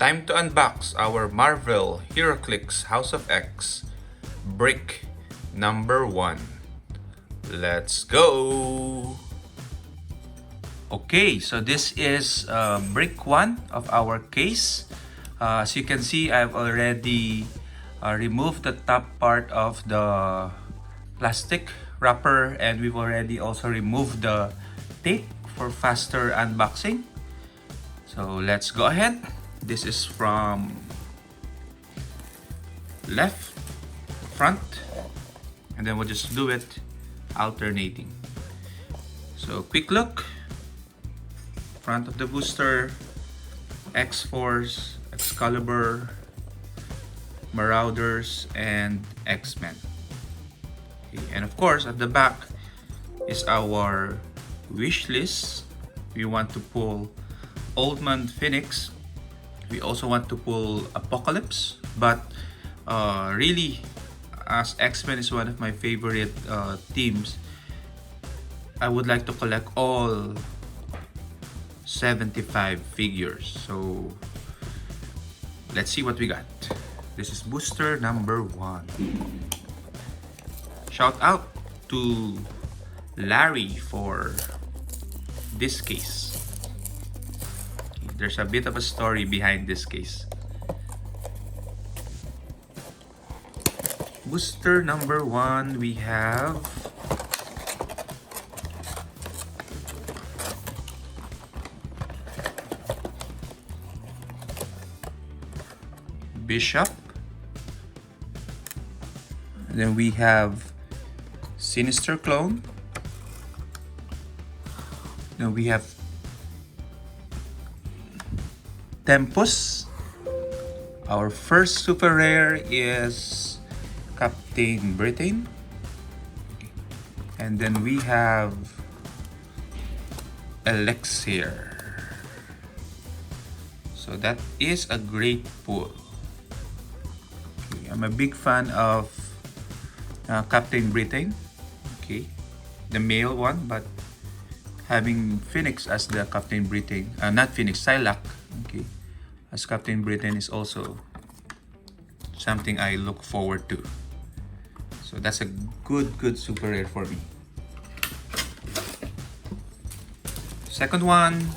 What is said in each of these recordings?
Time to unbox our Marvel Heroclix House of X brick number 1. Let's go! Okay, so this is brick 1 of our case. As you can see, I've already removed the top part of the plastic wrapper, and we've already also removed the tape for faster unboxing. So let's go ahead. This is from left, front, and then we'll just do it alternating. So quick look, front of the booster, X-Force, Excalibur, Marauders, and X-Men. Okay, and of course at the back is our wish list. We want to pull Old Man Phoenix. We also want to pull Apocalypse, but really, as X-Men is one of my favorite teams, I would like to collect all 75 figures. So let's see what we got. This is booster number 1. Shout out to Larry for this case. There's a bit of a story behind this case. Booster number 1, we have Bishop. And then we have Sinister Clone. Then we have Tempus. Our first super rare is Captain Britain. And then we have Elixir. So that is a great pull. Okay, I'm a big fan of Captain Britain. Okay, the male one, but having Phoenix as the Captain Britain, not Phoenix, Psylocke, okay, as Captain Britain is also something I look forward to. So that's a good super rare for me. Second one,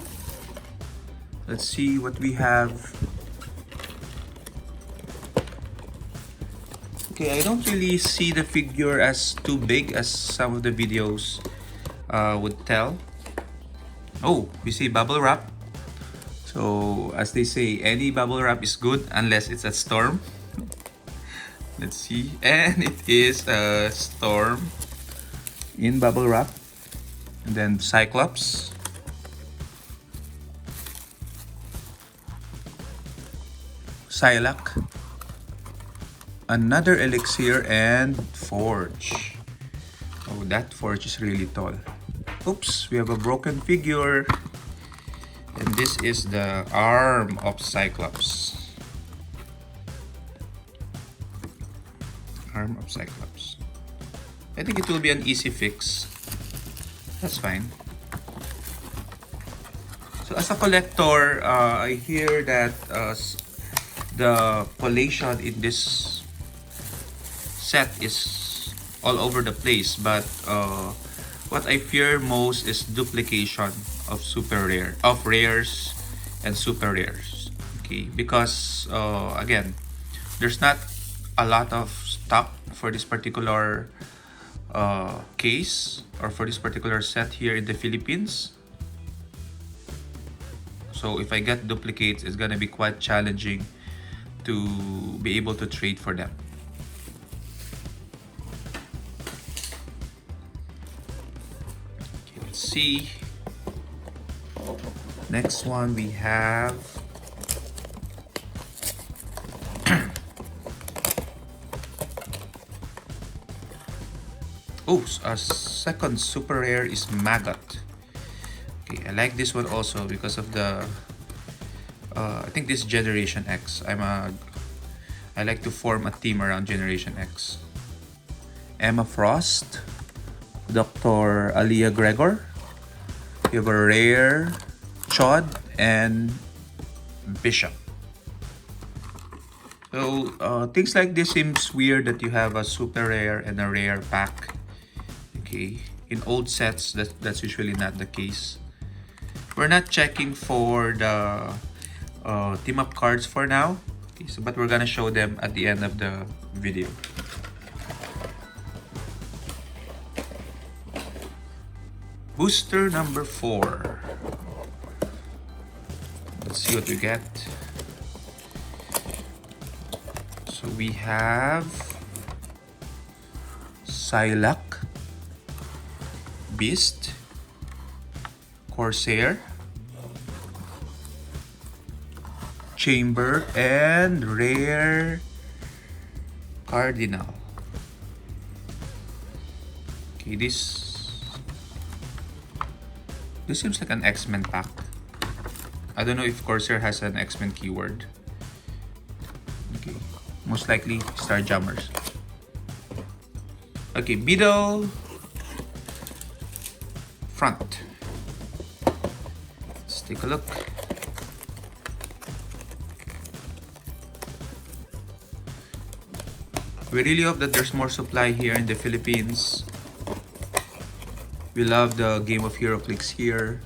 let's see what we have. Okay, I don't really see the figure as too big as some of the videos would tell. Oh, we see bubble wrap. So as they say, any bubble wrap is good unless it's a storm. Let's see, and it is a storm in bubble wrap. And then Cyclops, Psylocke, another Elixir, and Forge. Oh, that Forge is really tall. Oops, we have a broken figure. And this is the arm of Cyclops. Arm of Cyclops. I think it will be an easy fix. That's fine. So as a collector, I hear that the collation in this set is all over the place, but what I fear most is duplication of rares and super rares. Okay, because again, there's not a lot of stock for this particular case or for this particular set here in the Philippines. So if I get duplicates, it's gonna be quite challenging to be able to trade for them. Okay, let's see. Next one we have oh, a second super rare is Maggot. Okay, I like this one also because of the I think this Generation X. I like to form a team around Generation X. Emma Frost, Dr. Alia Gregor. You have a rare Chod and Bishop. So things like this seems weird that you have a super rare and a rare pack. Okay, in old sets that's usually not the case. We're not checking for the team up cards for now. Okay, so, but we're gonna show them at the end of the video. Booster number 4. Let's see what we get. So we have Psylocke, Beast, Corsair, Chamber, and rare Cardinal. Okay, this seems like an X-Men pack. I don't know if Corsair has an X-Men keyword. Okay, most likely Starjammers. Okay, middle, front. Let's take a look. We really hope that there's more supply here in the Philippines. We love the game of Heroclix here.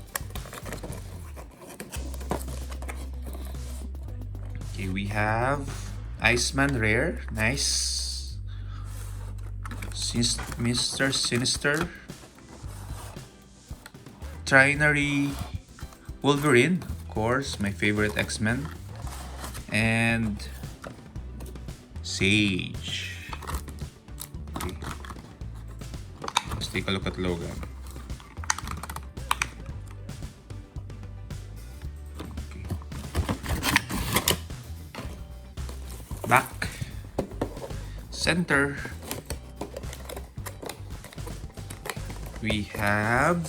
Okay, we have Iceman rare, nice. Mr. Sinister, Trinary Wolverine, of course, my favorite X-Men, and Sage. Okay. Let's take a look at Logan. Okay. Back, center, we have,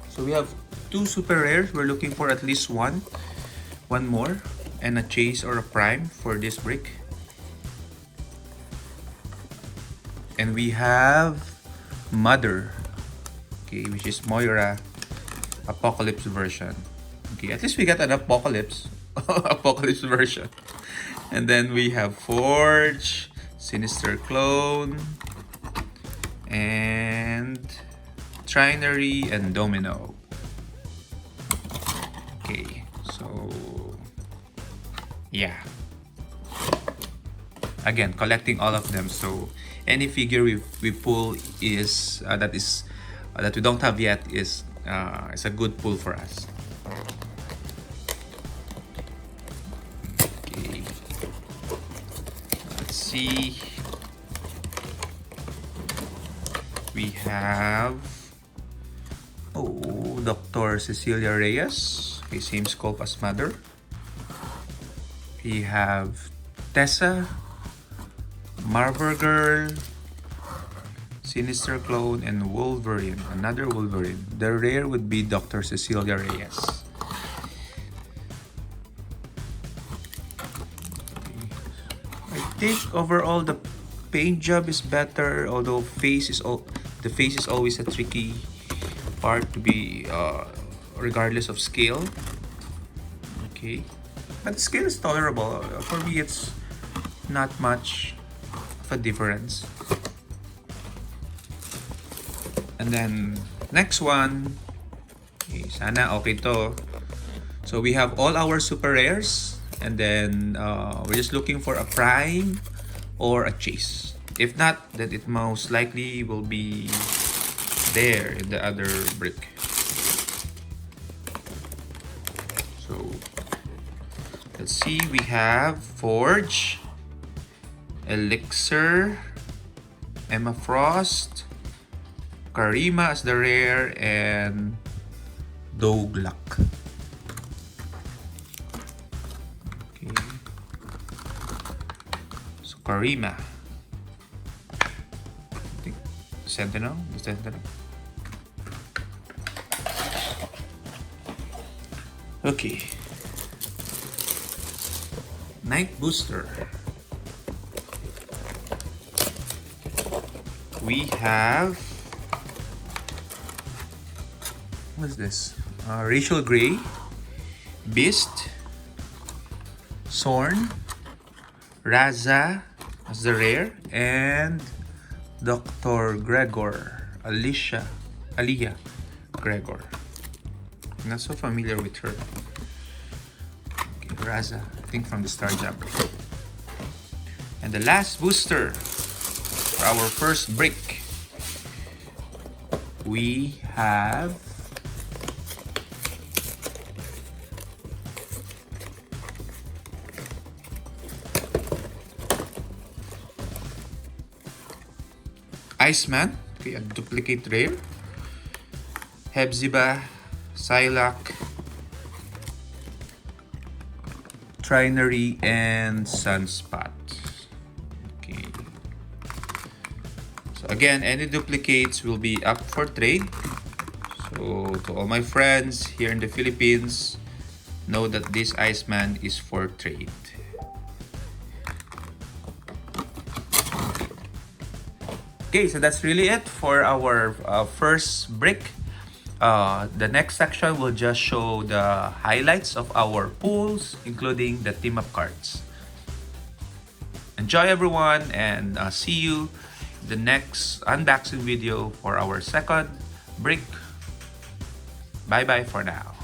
so we have 2 super rares. We're looking for at least one more, and a chase or a prime for this break. And we have Mother, okay, which is Moira Apocalypse version. Okay, at least we got an Apocalypse Apocalypse version. And then we have Forge, Sinister Clone, and Trinary and Domino. Okay, so yeah, again, collecting all of them. So any figure we pull is that we don't have yet is a good pull for us. Okay, let's see. We have Dr. Cecilia Reyes. Okay, same scope as Mother. We have Tessa, Marvel Girl, Sinister Clone, and Wolverine. Another Wolverine. The rare would be Dr. Cecilia Reyes. I think overall the paint job is better, although the face is always a tricky part to be regardless of scale. Okay, but the scale is tolerable. For me, it's not much of a difference. And then next one, okay, sana okay to. So we have all our super rares, and then we're just looking for a prime or a chase. If not, then it most likely will be there in the other brick. So let's see, we have Forge, Elixir, Emma Frost, Karima as the rare, and Douglack. Okay. So Karima. I think Sentinel? Sentinel. Okay. Night Booster. We have, what is this? Rachel Gray, Beast, Sorn, Raza as the rare, and Dr. Gregor, Aliyah Gregor. I'm not so familiar with her. Okay, Raza, I think from the Star Jump. And the last booster for our first break, we have Iceman, okay, a duplicate rare, Hepzibah, Psylocke, Trinary, and Sunspot. Okay. So again, any duplicates will be up for trade. So to all my friends here in the Philippines, know that this Iceman is for trade. Okay, so that's really it for our first break. The next section will just show the highlights of our pools, including the team up cards. Enjoy everyone, and see you in the next unboxing video for our second break. Bye bye for now.